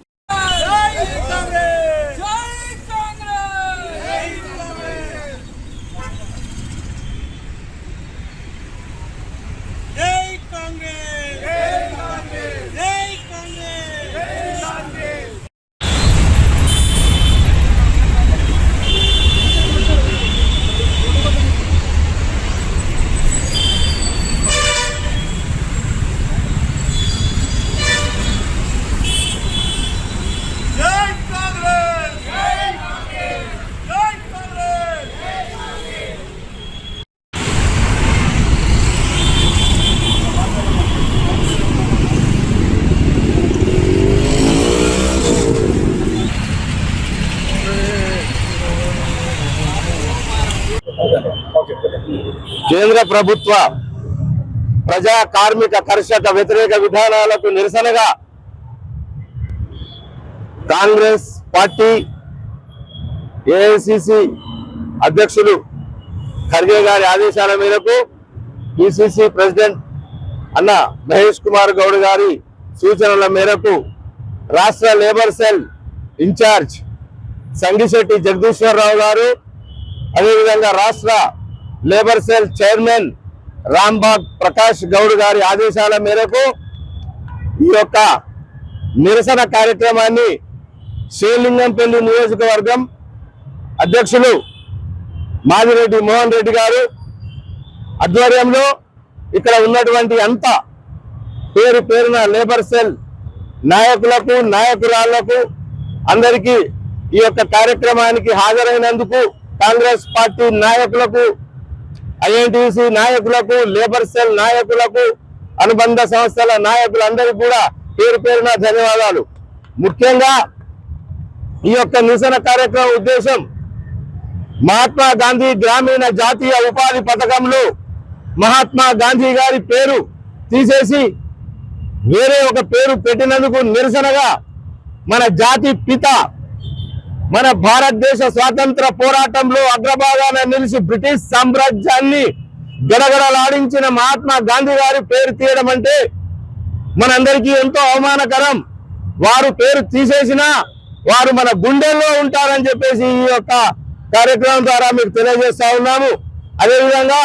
కేంద్ర ప్రభుత్వ ప్రజా కార్మిక కర్షక వ్యతిరేక విధానాలకు నిరసనగా కాంగ్రెస్ పార్టీ ఏఐసిసి అధ్యక్షులు ఖర్గే గారి ఆదేశాల మేరకు పిసిసి ప్రెసిడెంట్ అన్న మహేష్ కుమార్ గౌడ్ గారి సూచనల మేరకు రాష్ట్ర labour cell incharge Sangisetti Jagadeeswararao గారు, అదేవిధంగా రాష్ట్ర labour cell chairman Rambagh Prakash Goud గారి ఆదేశాల మేరకు ఈ యొక్క నిరసన కార్యక్రమాన్ని శ్రీలింగంపల్లి నియోజకవర్గం అధ్యక్షులు మాదిరెడ్డి మోహన్ రెడ్డి గారు ఆధ్వర్యంలో ఇక్కడ ఉన్నటువంటి అంతా పేరు పేరున లేబర్ సెల్ నాయకులకు నాయకురాళ్లకు అందరికీ ఈ యొక్క కార్యక్రమానికి హాజరైనందుకు కాంగ్రెస్ పార్టీ నాయకులకు, ఐఎన్టీసీ నాయకులకు, లేబర్ సెల్ నాయకులకు, అనుబంధ సంస్థల నాయకులందరికీ కూడా పేరు పేరున ధన్యవాదాలు. ముఖ్యంగా ఈ యొక్క నిరసన కార్యక్రమం ఉద్దేశం మహాత్మా గాంధీ గ్రామీణ జాతీయ ఉపాధి పథకంలో మహాత్మా గాంధీ గారి పేరు తీసేసి వేరే ఒక పేరు పెట్టినందుకు నిరసనగా మన జాతి పిత, మన భారతదేశ స్వాతంత్ర పోరాటంలో అగ్రభాగాన నిలిచి బ్రిటిష్ సామ్రాజ్యాన్ని గడగడలాడించిన మహాత్మా గాంధీ గారి పేరు తీయడం అంటే మనందరికీ ఎంతో అవమానకరం. వారు పేరు తీసేసినా వారు మన గుండెల్లో ఉంటారని చెప్పేసి ఈ యొక్క కార్యక్రమం ద్వారా మీకు తెలియజేస్తా ఉన్నాము. అదేవిధంగా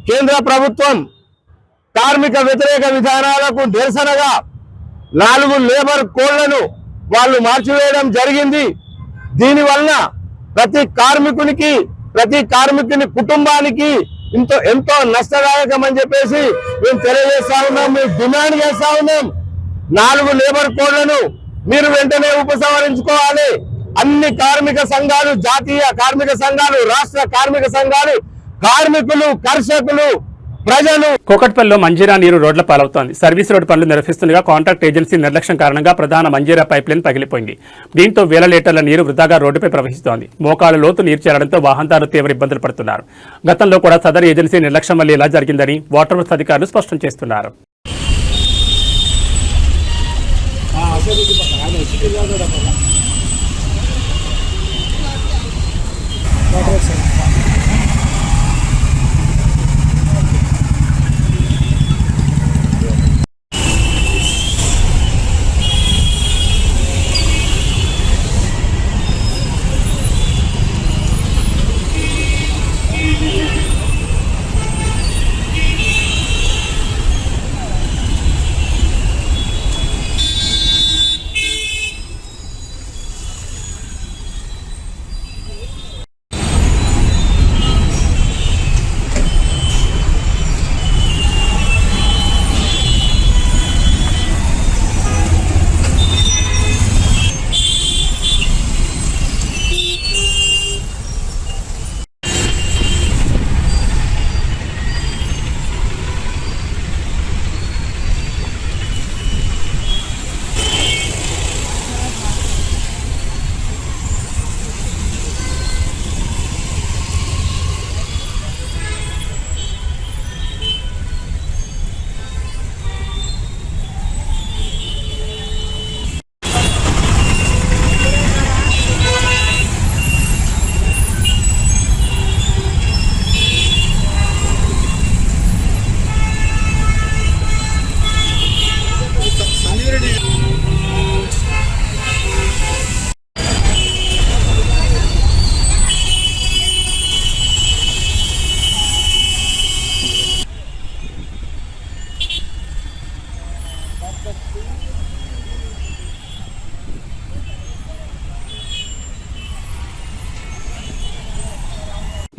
కేంద్ర ప్రభుత్వం కార్మిక వ్యతిరేక విధానాలకు నిరసనగా 4 లేబర్ కోడ్లను వాళ్ళు మార్చివేయడం జరిగింది. దీనివల్ల ప్రతి కార్మికుని కుటుంబానికి ఎంతో నష్టదాయకం అని చెప్పేసి మేము తెలియజేస్తా ఉన్నాం. మేము డిమాండ్ చేస్తా ఉన్నాం, 4 లేబర్ కోడ్లను మీరు వెంటనే ఉపసంహరించుకోవాలి. అన్ని కార్మిక సంఘాలు, జాతీయ కార్మిక సంఘాలు, రాష్ట్ర కార్మిక సంఘాలు, కార్మికులు, కర్షకులు, ప్రజలు. కూకట్పల్లిలో మంజీరా నీరు రోడ్ల పాలవుతోంది. సర్వీస్ రోడ్డు పనులు నిర్వహిస్తుండగా కాంట్రాక్ట్ ఏజెన్సీ నిర్లక్ష్యం కారణంగా ప్రధాన మంజీరా పైప్ లైన్ పగిలిపోయింది. దీంతో వేల లీటర్ల నీరు వృధాగా రోడ్డుపై ప్రవహిస్తోంది. మోకాలు లోతు నీరు చేరడంతో వాహనదారులు తీవ్ర ఇబ్బందులు పడుతున్నారు. గతంలో కూడా సదరు ఏజెన్సీ నిర్లక్ష్యం వల్ల ఇలా జరిగిందని వాటర్ వర్క్స్ అధికారులు స్పష్టం చేస్తున్నారు.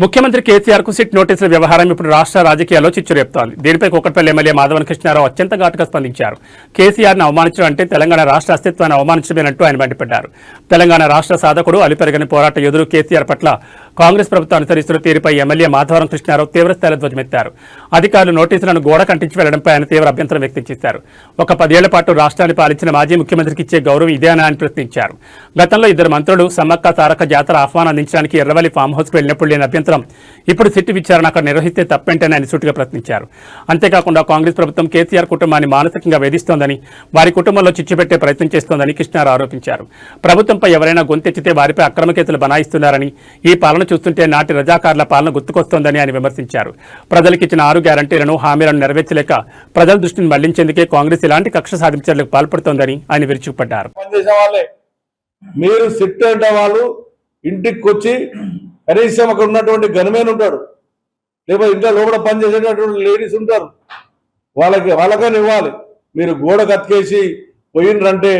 ముఖ్యమంత్రి కేసీఆర్ కు సిట్ నోటీసుల వ్యవహారం ఇప్పుడు రాష్ట్ర రాజకీయాల్లో చిచ్చు రేపుతోంది. దీనిపై కూకట్పల్లి ఎమ్మెల్యే మాధవన్ కృష్ణారావు అత్యంత ఘాటుగా స్పందించారు. కేసీఆర్ను అవమానించడం అంటే తెలంగాణ రాష్ట్ర అస్తిత్వాన్ని అవమానించడమేనంటూ ఆయన మండిపడ్డారు. తెలంగాణ రాష్ట్ర సాధకుడు అలుపెరగని పోరాట యోధుడు కేసీఆర్ పట్ల కాంగ్రెస్ ప్రభుత్వం అనుసరిస్తున్న తీరుపై ఎమ్మెల్యే మాధవరం కృష్ణారావు తీవ్రస్థాయిలో ధ్వజమెత్తారు. అధికారులు నోటీసులను గోడ కంటించి వెళ్లడంపై ఆయన తీవ్ర అభ్యంతరం వ్యక్తం చేశారు. ఒక 10 ఏళ్ల పాటు రాష్ట్రాన్ని పాలించిన మాజీ ముఖ్యమంత్రికి ఇచ్చే గౌరవం ఇదేనా అని ప్రశ్నించారు. గతంలో 2 మంత్రులు సమ్మక్క సారక్క జాతర ఆహ్వానం అందించడానికి ఎర్రవల్లి ఫామ్ హౌస్కు వెళ్లినప్పుడు లేని అభ్యంతరం ఇప్పుడు సిట్ విచారణ అక్కడ నిర్వహిస్తే తప్పేంటని ఆయన సూటిగా ప్రశ్నించారు. అంతేకాకుండా కాంగ్రెస్ ప్రభుత్వం కేసీఆర్ కుటుంబాన్ని మానసికంగా వేధిస్తోందని, వారి కుటుంబంలో చిచ్చు పెట్టే ప్రయత్నం చేస్తోందని కృష్ణారావు ఆరోపించారు. ప్రభుత్వంపై ఎవరైనా గొంతెత్తితే వారిపై అక్రమ కేసులు బనాయిస్తున్నారని, ఈ పాలన చూస్తుంటే నాటి రజాకారుల పాలన గుర్తుకొస్తోందని ఆయన విమర్శించారు. ప్రజలకిచ్చిన 6 గ్యారంటీలను, హామీలను నెరవేర్చలేక ప్రజల దృష్టిని మళ్లించేందుకే కాంగ్రెస్ ఇలాంటి కక్ష సాధించడానికి పాల్పడుతోందని ఆయన విరుచుకుపడ్డారు. మీరు సిట్ అంటే వాళ్ళు ఇంటికి వచ్చి కనీసం అక్కడ ఉన్నటువంటి గన్మెన్ ఉంటాడు, లేకపోతే ఇంకా లోపల పనిచేసేటటువంటి లేడీస్ ఉంటారు, వాళ్ళకని ఇవ్వాలి. మీరు గోడ కతికేసి పోయిండ్రంటే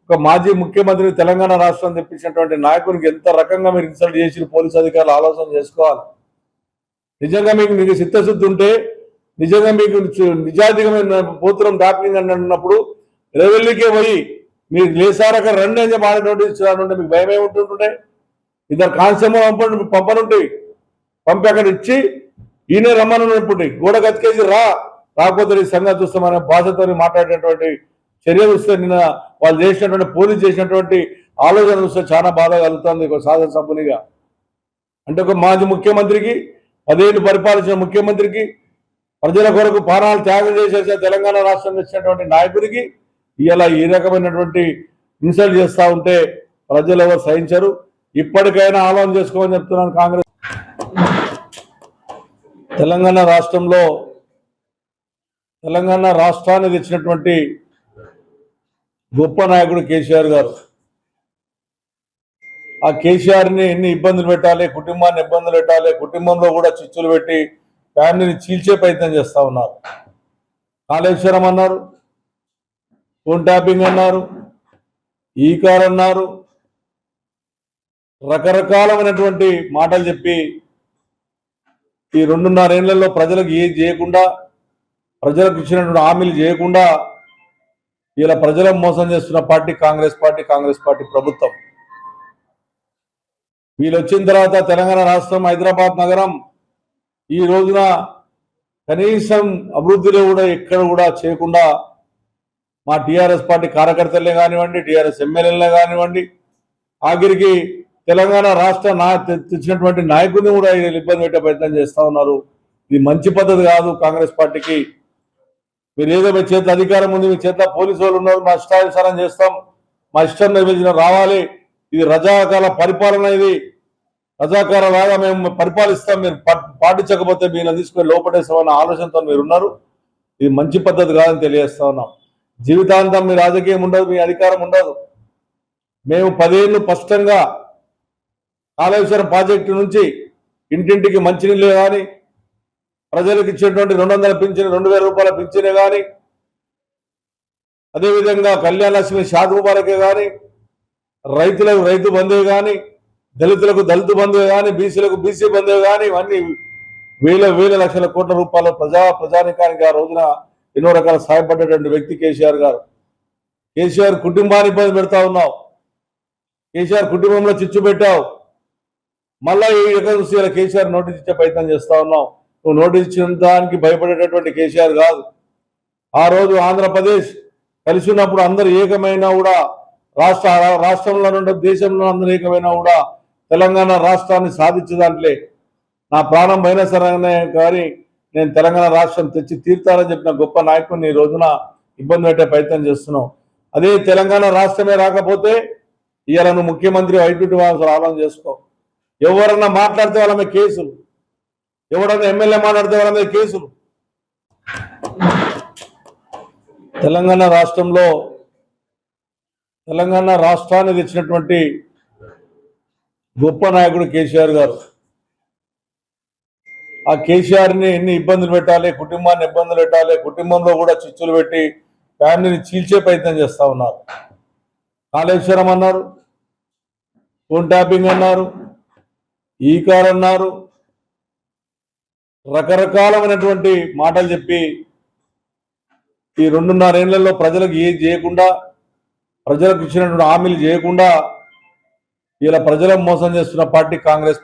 ఒక మాజీ ముఖ్యమంత్రి తెలంగాణ రాష్ట్రం తెప్పించినటువంటి నాయకునికి ఎంత రకంగా మీరు ఇన్సల్ట్ చేసి పోలీసు అధికారులు ఆలోచన చేసుకోవాలి. నిజంగా మీకు చిత్తశుద్ధి ఉంటే, నిజంగా మీకు నిజాయితీగా పోతురం డాక్టింగ్ అని అన్నప్పుడు రెవెల్యూకే పోయి మీరు లేసారక రండి అని చెప్పి ఆడ నోటీస్ ఇచ్చారంటే మీకు భయం ఏముంటుంటే, ఇద్దరు కానిస్టేబుల్ పంపనుంటే పంపి అక్కడ ఇచ్చి ఈయన రమ్మనున్నప్పుడు గోడ గతికేసి రాకపోతే ఈ సంగతి చూస్తామనే భాషతో మాట్లాడేటువంటి చర్య చూస్తే నిన్న వాళ్ళు చేసినటువంటి పోలీసు చేసినటువంటి ఆలోచన చూస్తే చాలా బాధ కలుగుతుంది ఒక శాసనసభ్యునిగా. అంటే ఒక మాజీ ముఖ్యమంత్రికి, 10 ఏళ్ళు పరిపాలించిన ముఖ్యమంత్రికి, ప్రజల కొరకు ప్రాణాలు త్యాగం చేసేసే తెలంగాణ రాష్ట్రం తెచ్చినటువంటి నాయకుడికి ఇలా ఈ రకమైనటువంటి ఇన్సల్ట్ చేస్తూ ఉంటే ప్రజలు ఎవరు సహించరు. ఇప్పటికైనా ఆలోచన చేసుకోమని చెప్తున్నాను. కాంగ్రెస్ తెలంగాణ రాష్ట్రాన్ని తెచ్చినటువంటి గొప్ప నాయకుడు కేసీఆర్ గారు. ఆ కేసీఆర్ని ఎన్ని ఇబ్బందులు పెట్టాలి, కుటుంబాన్ని ఇబ్బందులు పెట్టాలి, కుటుంబంలో కూడా చిచ్చులు పెట్టి ఫ్యామిలీని చీల్చే ప్రయత్నం చేస్తూ ఉన్నారు. కాళేశ్వరం అన్నారు, ఫోన్ ట్యాపింగ్ అన్నారు, ఈ కార్ అన్నారు, రకరకాలమైనటువంటి మాటలు చెప్పి ఈ 2.5 ఏళ్లలో ప్రజలకు ఏం చేయకుండా, ప్రజలకు ఇచ్చినటువంటి హామీలు చేయకుండా ఇలా ప్రజలను మోసం చేస్తున్న పార్టీ కాంగ్రెస్ పార్టీ ప్రభుత్వం. వీళ్ళు వచ్చిన తర్వాత తెలంగాణ రాష్ట్రం, హైదరాబాద్ నగరం ఈ రోజున కనీసం అభివృద్ధిలో కూడా ఎక్కడ కూడా చేయకుండా మా టీఆర్ఎస్ పార్టీ కార్యకర్తలే కానివ్వండి, టీఆర్ఎస్ ఎమ్మెల్యేలే కానివ్వండి, ఆఖరికి తెలంగాణ రాష్ట్ర తెచ్చినటువంటి నాయకుడిని కూడా ఇబ్బంది పెట్టే ప్రయత్నం చేస్తూ ఉన్నారు. ఇది మంచి పద్ధతి కాదు. కాంగ్రెస్ పార్టీకి మీరు ఏదో మీ చేతిలో అధికారం ఉంది, మీ చేతిలో పోలీసు వాళ్ళు ఉన్నారు, మా ఇష్టానుసారం చేస్తాం, మా ఇష్టం నిర్వచనం రావాలి, ఇది రజాకాల పరిపాలన, ఇది రజాకాల లాగా మేము పరిపాలిస్తాం, మీరు పాటించకపోతే మీరు తీసుకొని లోపడేస్తామన్న ఆలోచనతో మీరు ఉన్నారు. ఇది మంచి పద్ధతి కాదని తెలియజేస్తా ఉన్నాం. జీవితాంతం మీ రాజకీయం ఉండదు, మీ అధికారం ఉండదు. మేము 10 ఏళ్ళు స్పష్టంగా కాళేశ్వరం ప్రాజెక్టు నుంచి ఇంటింటికి మంచినీళ్ళే కానీ, ప్రజలకు ఇచ్చేటువంటి 200 పింఛను, 2000 రూపాయల పింఛనే కానీ, అదేవిధంగా కళ్యాణ లక్ష్మి 100 రూపాయలకే కానీ, రైతులకు రైతు బంధే కానీ, దళితులకు దళిత బంధువే కానీ, బీసీలకు బీసీ బంధువే కానీ, ఇవన్నీ వేల లక్షల కోట్ల రూపాయల ప్రజానికానికి ఆ రోజున ఎన్నో రకాల సహాయపడ్డటువంటి వ్యక్తి కేసీఆర్ గారు. కేసీఆర్ కుటుంబాన్ని ఇబ్బంది పెడతా ఉన్నావు, కేసీఆర్ కుటుంబంలో చిచ్చు పెట్టావు. మళ్ళా ఈ రకంగా కేసీఆర్ నోటీస్ ఇచ్చే ప్రయత్నం చేస్తా ఉన్నావు. నువ్వు నోటీస్ ఇచ్చిన దానికి భయపడేటటువంటి కేసీఆర్ కాదు. ఆ రోజు ఆంధ్రప్రదేశ్ కలిసి ఉన్నప్పుడు అందరు ఏకమైనా కూడా, రాష్ట్రంలో నుండి దేశంలో అందరూ ఏకమైనా కూడా తెలంగాణ రాష్ట్రాన్ని సాధించే దాంట్లే నా ప్రాణం పోయినా సరే కానీ నేను తెలంగాణ రాష్ట్రం తెచ్చి తీర్తానని చెప్పిన గొప్ప నాయకుడిని ఈ రోజున ఇబ్బంది పెట్టే ప్రయత్నం చేస్తున్నావు. అదే తెలంగాణ రాష్ట్రమే రాకపోతే ఇవాళ నువ్వు ముఖ్యమంత్రి వైద్యుడి ఆలోచన చేసుకో. ఎవరన్నా మాట్లాడితే వాళ్ళ మీద కేసులు, ఎవరన్నా ఎమ్మెల్యే మాట్లాడితే వాళ్ళ మీద కేసులు. తెలంగాణ రాష్ట్రాన్ని తెచ్చినటువంటి గొప్ప నాయకుడు కేసీఆర్ గారు. ఆ కేసీఆర్ని ఎన్ని ఇబ్బందులు పెట్టాలి, కుటుంబాన్ని ఇబ్బందులు పెట్టాలి, కుటుంబంలో కూడా చిచ్చులు పెట్టి ఫ్యామిలీని చీల్చే ప్రయత్నం చేస్తూ ఉన్నారు. కాళేశ్వరం అన్నారు, ఫోన్ ట్యాపింగ్ అన్నారు, ఈ కార్ అన్నారు, రకరకాలమైనటువంటి మాటలు చెప్పి ఈ 2.5 ఏళ్లలో ప్రజలకు ఏం చేయకుండా, ప్రజలకు ఇచ్చినటువంటి హామీలు చేయకుండా ఇలా ప్రజలను మోసం చేస్తున్న పార్టీ కాంగ్రెస్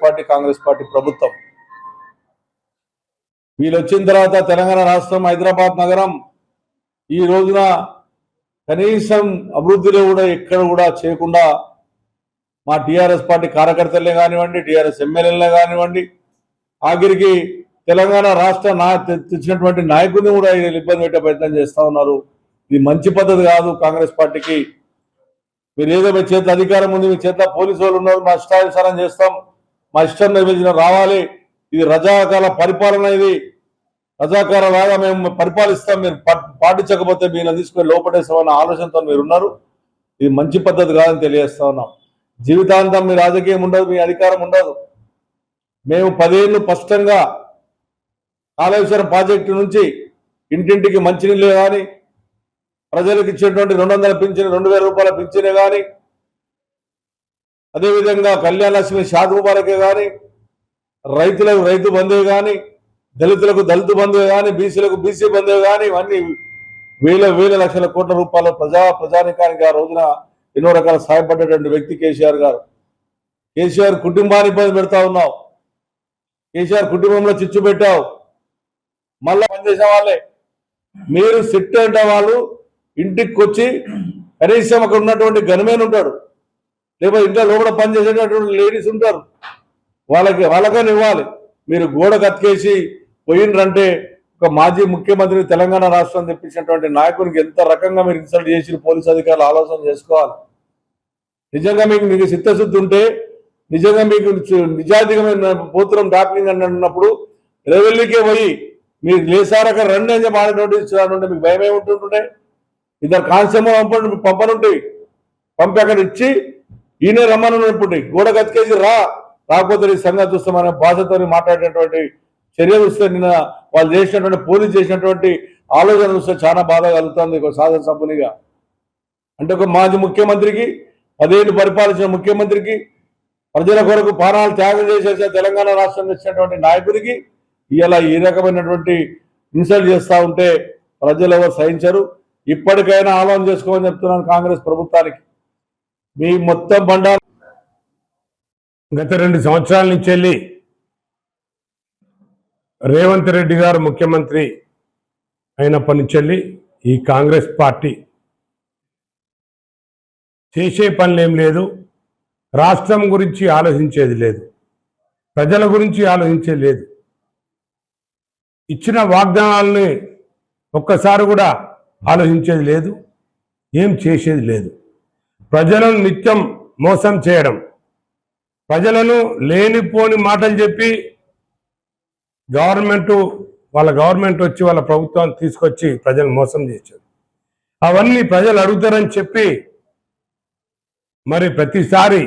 పార్టీ ప్రభుత్వం. వీళ్ళు వచ్చిన తర్వాత తెలంగాణ రాష్ట్రం, హైదరాబాద్ నగరం ఈ రోజున కనీసం అభివృద్ధిలో కూడా ఎక్కడ కూడా చేయకుండా మా టీఆర్ఎస్ పార్టీ కార్యకర్తలే కానివ్వండి, టీఆర్ఎస్ ఎమ్మెల్యేలే కానివ్వండి, ఆఖరికి తెలంగాణ రాష్ట్ర తెచ్చినటువంటి నాయకుడిని కూడా ఇబ్బంది పెట్టే ప్రయత్నం చేస్తూ ఉన్నారు. ఇది మంచి పద్ధతి కాదు. కాంగ్రెస్ పార్టీకి మీరు ఏదో మీ చేతిలో అధికారం ఉంది, మీ చేతిలో పోలీసు వాళ్ళు ఉన్నారు, మా ఇష్టానుసారం చేస్తాం, మా ఇష్టం నిర్వచనం రావాలి, ఇది రజాకాల పరిపాలన, ఇది రజాకాల లాగా మేము పరిపాలిస్తాం, మీరు పాటించకపోతే మీరు తీసుకొని లోపడేస్తామన్న ఆలోచనతో మీరు ఉన్నారు. ఇది మంచి పద్ధతి కాదని తెలియజేస్తా ఉన్నాం. జీవితాంతం మీ రాజకీయం ఉండదు, మీ అధికారం ఉండదు. మేము 10 ఏళ్ళు స్పష్టంగా కాళేశ్వరం ప్రాజెక్టు నుంచి ఇంటింటికి మంచినీళ్ళే కానీ, ప్రజలకు ఇచ్చేటువంటి 200 పింఛను 2000 రూపాయల పింఛనే కానీ, అదేవిధంగా కళ్యాణ లక్ష్మి షాద్ ముబారకే కానీ, రైతులకు రైతు బంధువు కానీ, దళితులకు దళిత బంధువు కానీ, బీసీలకు బీసీ బంధువు కానీ, ఇవన్నీ వేల లక్షల కోట్ల రూపాయల ప్రజానికానికి ఆ రోజున ఎన్నో రకాల సహాయపడ్డటువంటి వ్యక్తి కేసీఆర్ గారు. కేసీఆర్ కుటుంబాన్ని ఇబ్బంది పెడతా ఉన్నావు, కేసీఆర్ కుటుంబంలో చిచ్చు పెట్టావు. మళ్ళా పనిచేసే వాళ్ళే మీరు సిట్ అంటే వాళ్ళు ఇంటికి వచ్చి కనీసం అక్కడ ఉన్నటువంటి గన్మెన్ ఉంటాడు, లేకపోతే ఇంట్లో లోపల పనిచేసేటటువంటి లేడీస్ ఉంటారు, వాళ్ళకని ఇవ్వాలి. మీరు గోడ కత్తికేసి పోయినరంటే ఒక మాజీ ముఖ్యమంత్రి తెలంగాణ రాష్ట్రం తెప్పించినటువంటి నాయకునికి ఎంత రకంగా మీరు ఇన్సల్ట్ చేసి పోలీసు అధికారులు ఆలోచన చేసుకోవాలి. నిజంగా మీకు చిత్తశుద్ధి ఉంటే, నిజంగా మీకు నిజాయితీగా పోతురం డాక్టింగ్ అని అన్నప్పుడు రెవెల్యూకే పోయి మీరు లేసారక రండి అని చెప్పి నోటీస్ ఇచ్చారంటే మీకు భయమే ఉంటుంటుండే. ఇద్దరు కానిస్టేబుల్ పంపనుంటాయి, పంపి అక్కడ ఇచ్చి ఈయనే రమ్మనుంటుంటాయి. గోడ కతికేసి రాకపోతే ఈ సంగతి చూస్తామనే భాషతో మాట్లాడేటువంటి చర్య చూస్తే నిన్న వాళ్ళు చేసినటువంటి పోలీసు చేసినటువంటి ఆలోచన చూస్తే చాలా బాధ కలుగుతుంది ఒక శాసనసభ్యునిగా. అంటే ఒక మాజీ ముఖ్యమంత్రికి, 10 ఏళ్ళు పరిపాలించిన ముఖ్యమంత్రికి, ప్రజల కొరకు ప్రాణాలు త్యాగం చేసేసే తెలంగాణ రాష్ట్రం తెచ్చినటువంటి నాయకుడికి ఇలా ఈ రకమైనటువంటి ఇన్సల్ట్ చేస్తూ ఉంటే ప్రజలు ఎవరు సహించరు. ఇప్పటికైనా ఆలోచన చేసుకోమని చెప్తున్నాను కాంగ్రెస్ ప్రభుత్వానికి. మీ మొత్తం బండారు గత 2 సంవత్సరాల నుంచి వెళ్ళి రేవంత్ రెడ్డి గారు ముఖ్యమంత్రి అయినప్పటి నుంచి వెళ్ళి ఈ కాంగ్రెస్ పార్టీ చేసే పనులేం లేదు, రాష్ట్రం గురించి ఆలోచించేది లేదు, ప్రజల గురించి ఆలోచించేది లేదు. ఇచ్చిన వాగ్దానాలని ఒక్కసారి కూడా ఆలోచించేది లేదు, ఏం చేసేది లేదు. ప్రజలను నిత్యం మోసం చేయడం, ప్రజలను లేనిపోని మాటలు చెప్పి వాళ్ళ గవర్నమెంట్ వచ్చి వాళ్ళ ప్రభుత్వాన్ని తీసుకొచ్చి ప్రజలు మోసం చేశారు. అవన్నీ ప్రజలు అడుగుతారని చెప్పి మరి ప్రతిసారి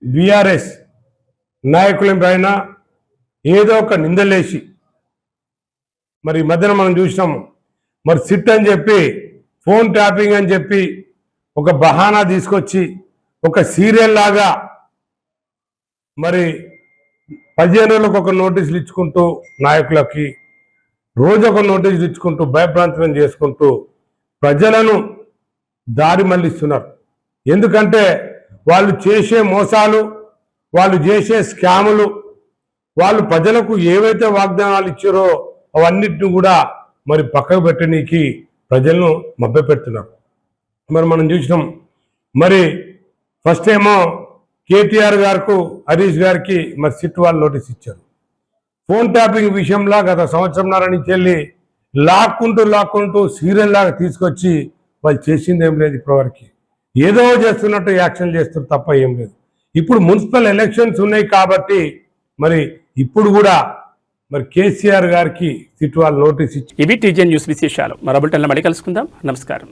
బీఆర్ఎస్ నాయకుల పైన ఏదో ఒక నిందలేసి, మరి మధ్యన మనం చూసినాము, మరి సిట్ అని చెప్పి ఫోన్ ట్యాపింగ్ అని చెప్పి ఒక బహానా తీసుకొచ్చి ఒక సీరియల్ లాగా మరి 15 రోజులకు ఒక నోటీసులు ఇచ్చుకుంటూ నాయకులకి రోజు ఒక నోటీసులు ఇచ్చుకుంటూ భయభ్రాంతం చేసుకుంటూ ప్రజలను దారి మళ్లిస్తున్నారు. ఎందుకంటే వాళ్ళు చేసే మోసాలు, వాళ్ళు చేసే స్కాములు, వాళ్ళు ప్రజలకు ఏవైతే వాగ్దానాలు ఇచ్చారో అవన్నిటిని కూడా మరి పక్కకు పెట్టనీకి ప్రజలను మభ్యపెడుతున్నారు. మరి మనం చూసినాం, మరి ఫస్ట్ ఏమో కేటీఆర్ గారికి, హరీష్ గారికి మరి సిట్ వాళ్ళు నోటీస్ ఇచ్చారు. ఫోన్ ట్యాపింగ్ విషయంలో గత సంవత్సరంన్నర నుంచి వెళ్ళి లాక్కుంటూ సీరియల్ లాగా తీసుకొచ్చి వాళ్ళు చేసింది ఏం లేదు. ఇప్పటివరకు ఏదో చేస్తున్నట్టు యాక్షన్ చేస్తారు తప్ప ఏం లేదు. ఇప్పుడు మున్సిపల్ ఎలక్షన్స్ ఉన్నాయి కాబట్టి మరి ఇప్పుడు కూడా మరి కేసీఆర్ గారికి సిట్ వాళ్ళు నోటీస్ ఇచ్చి. ఇవి టీజీఎన్ న్యూస్ విశేషాలు. మరో బులెటిన్లో మళ్ళీ కలుసుకుందాం. నమస్కారం.